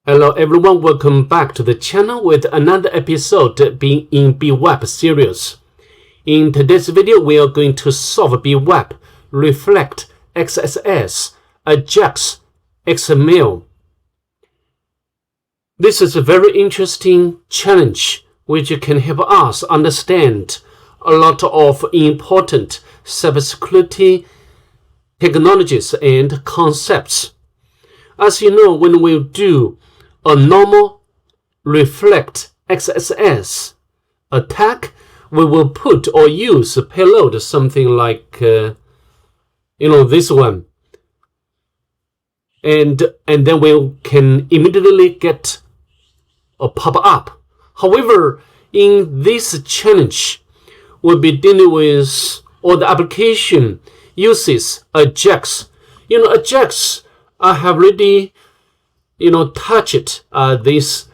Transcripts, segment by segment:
Hello everyone, welcome back to the channel with another episode in bWAPP series. In today's video, we are going to solve bWAPP, reflect, XSS, AJAX, XML. This is a very interesting challenge which can help us understand a lot of important cybersecurity technologies and concepts. As you know, when we do a normal reflect XSS attack, we will put or use a payload, something like this one, and then we can immediately get a pop-up. However, in this challenge, we'll be dealing with, or the application uses AJAX. AJAX, I have already touched these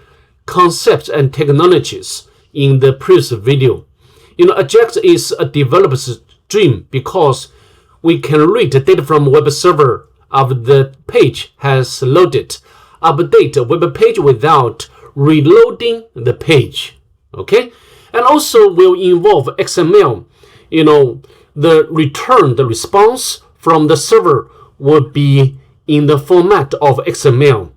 concepts and technologies in the previous video. AJAX is a developer's dream because we can read the data from web server after the page has loaded, update a web page without reloading the page. Okay, and also will involve XML. The returned response from the server will be in the format of XML.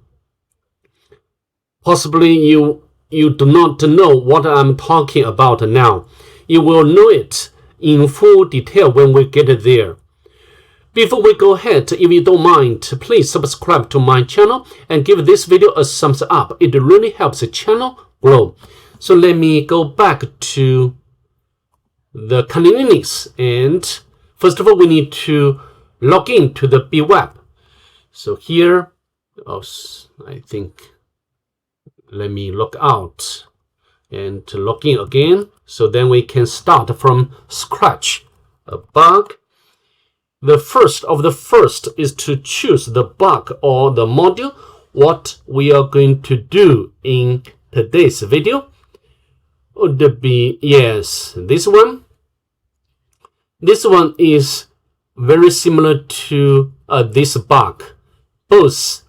Possibly you do not know what I'm talking about now. You will know it in full detail when we get there. Before we go ahead, if you don't mind, please subscribe to my channel and give this video a thumbs up. It really helps the channel grow. So let me go back to the convenience, and first of all, we need to log in to the bWAPP. So here, I think, let me log out and log in again. So then we can start from scratch. A bug. The first is to choose the bug or the module, what we are going to do in today's video. Would be, yes, this one. This one is very similar to this bug. Both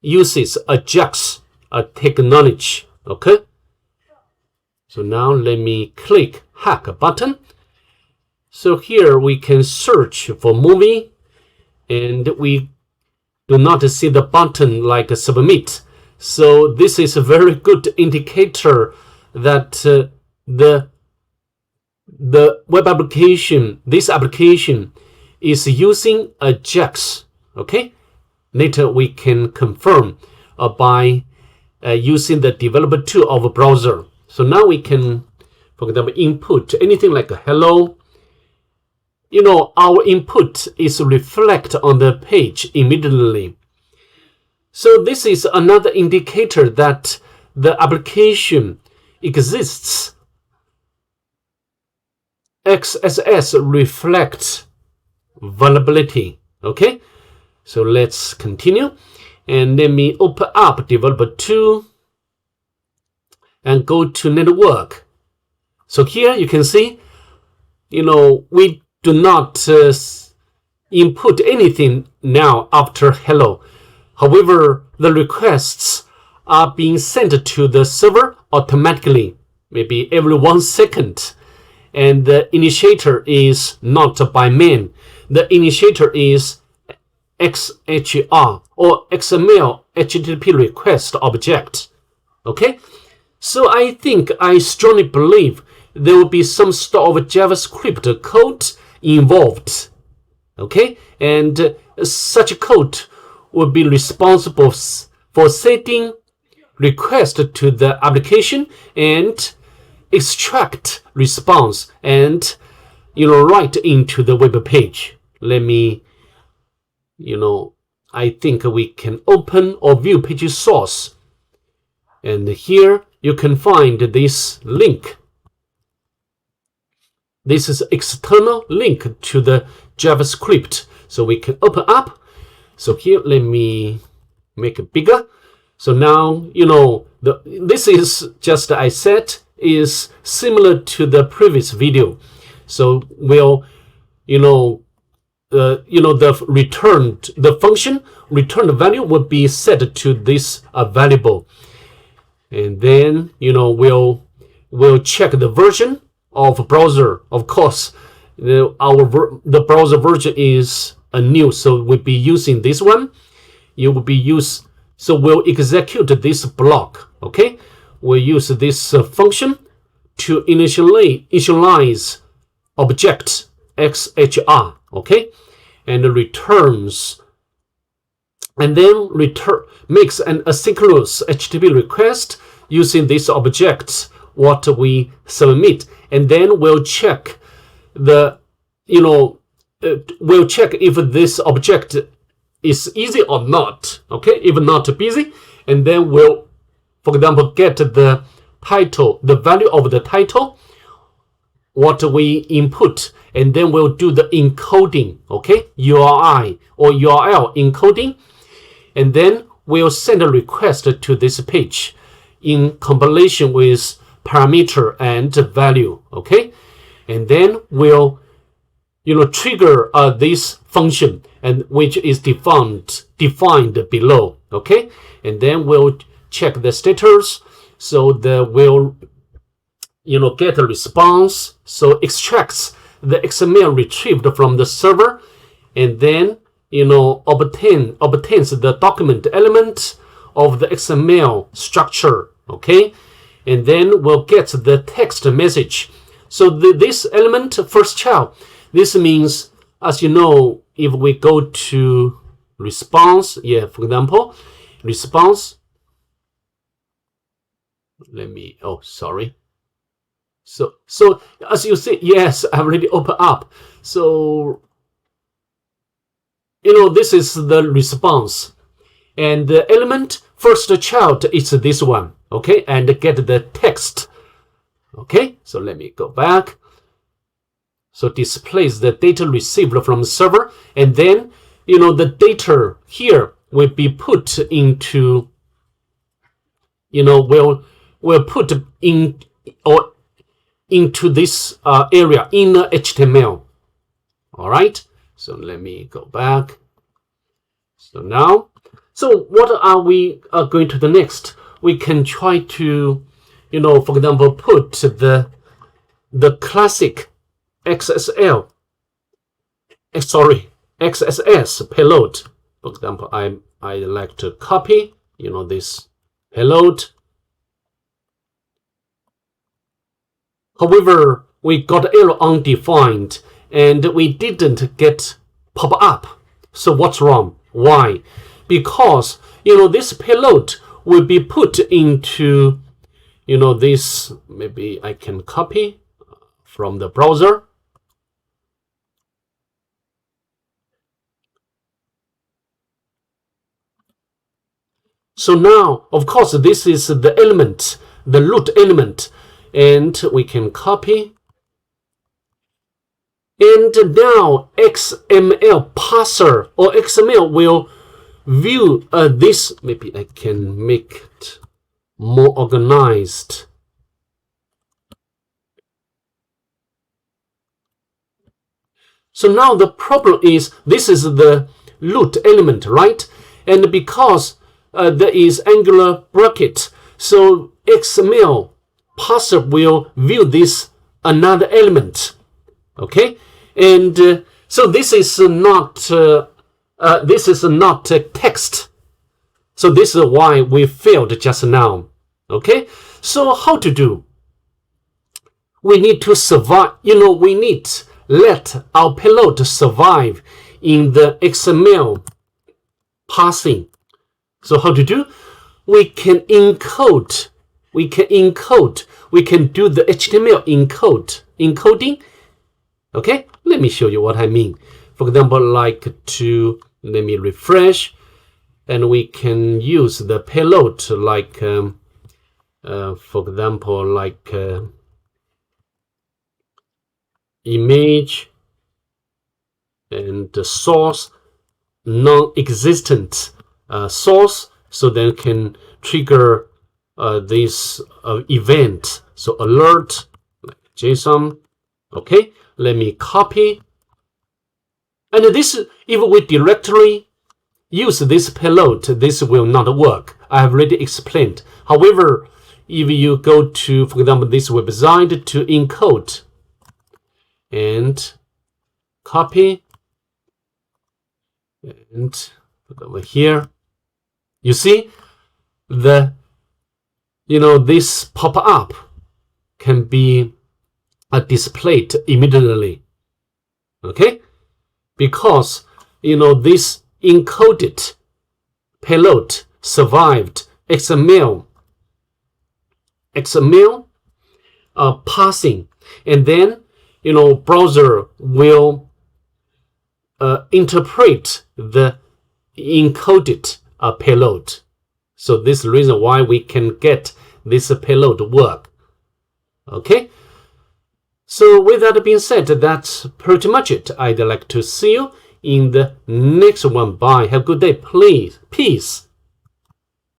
uses AJAX technology. Okay. So now let me click hack button. So here we can search for movie, and we do not see the button like submit. So this is a very good indicator that the web application, this application is using AJAX. Okay. Later we can confirm by using the developer tool of a browser. So now we can, for example, input anything like a hello. Our input is reflect on the page immediately. So this is another indicator that the application exists. XSS reflect vulnerability. Okay, so let's continue, and let me open up developer tool and go to network. So here you can see, we do not input anything now after hello. However, the requests are being sent to the server automatically, maybe every 1 second. And the initiator is not by man. The initiator is XHR or XML HTTP request object. Okay, so I strongly believe there will be some sort of JavaScript code involved. Okay, and such code will be responsible for setting request to the application and extract response and write into the web page. Let me I think we can open or view page source, and here you can find this link. This is external link to the JavaScript, so we can open up. So here, let me make it bigger. So now this is just, I said, is similar to the previous video. So we'll the function returned value will be set to this variable. And then, we'll check the version of browser. Of course, the browser version is a new, so we'll be using this one. So we'll execute this block. Okay, we'll use this function to initialize object XHR. Okay, and returns, and then makes an asynchronous HTTP request using this object what we submit, and then we'll check we'll check if this object is easy or not. Okay, if not busy, and then we'll, for example, get the title, the value of the title, what we input, and then we'll do the encoding. Okay, URI or URL encoding, and then we'll send a request to this page in combination with parameter and value. Okay, and then we'll trigger this function, and which is defined below. Okay, and then we'll check the status, so that we'll get a response, so extracts the XML retrieved from the server, and then obtains the document element of the XML structure. Okay, and then we'll get the text message. So this element, first child, this means, as you know, if we go to response, for example, response, so as you see, yes, I already opened up. So this is the response, and the element first child is this one. Okay, and get the text. Okay, so let me go back. So displays the data received from the server, and then the data here will be put into we'll put in or into this area in HTML. All right, so let me go back. So now, so what are we going to the next? We can try to, for example, put the classic XSS payload. For example, I like to copy, this payload. However, we got error undefined, and we didn't get pop-up. So what's wrong? Why? Because this payload will be put into this. Maybe I can copy from the browser. So now, of course, this is the element, the root element, and we can copy. And now XML parser or XML will view this. Maybe I can make it more organized. So now the problem is, this is the root element, right? And because there is angular bracket, so XML parser will view this another element. Okay, and so this is not text. So this is why we failed just now. Okay, so how to do? We need to survive. We need let our payload survive in the XML parsing. So how to do? We can encode. We can do the HTML encoding. Okay, let me show you what I mean. For example, let me refresh, and we can use the payload for example, image and the source, non-existent source, so then can trigger this event. So alert, like JSON. Okay, let me copy. And this, if we directly use this payload, this will not work. I have already explained. However, if you go to, for example, this website to encode and copy and put over here, you see this pop-up can be displayed immediately. Okay, because this encoded payload survived XML parsing, and then browser will interpret the encoded payload. So this is the reason why we can get this payload work. Okay, so with that being said, that's pretty much it. I'd like to see you in the next one. Bye. Have a good day. Please. Peace.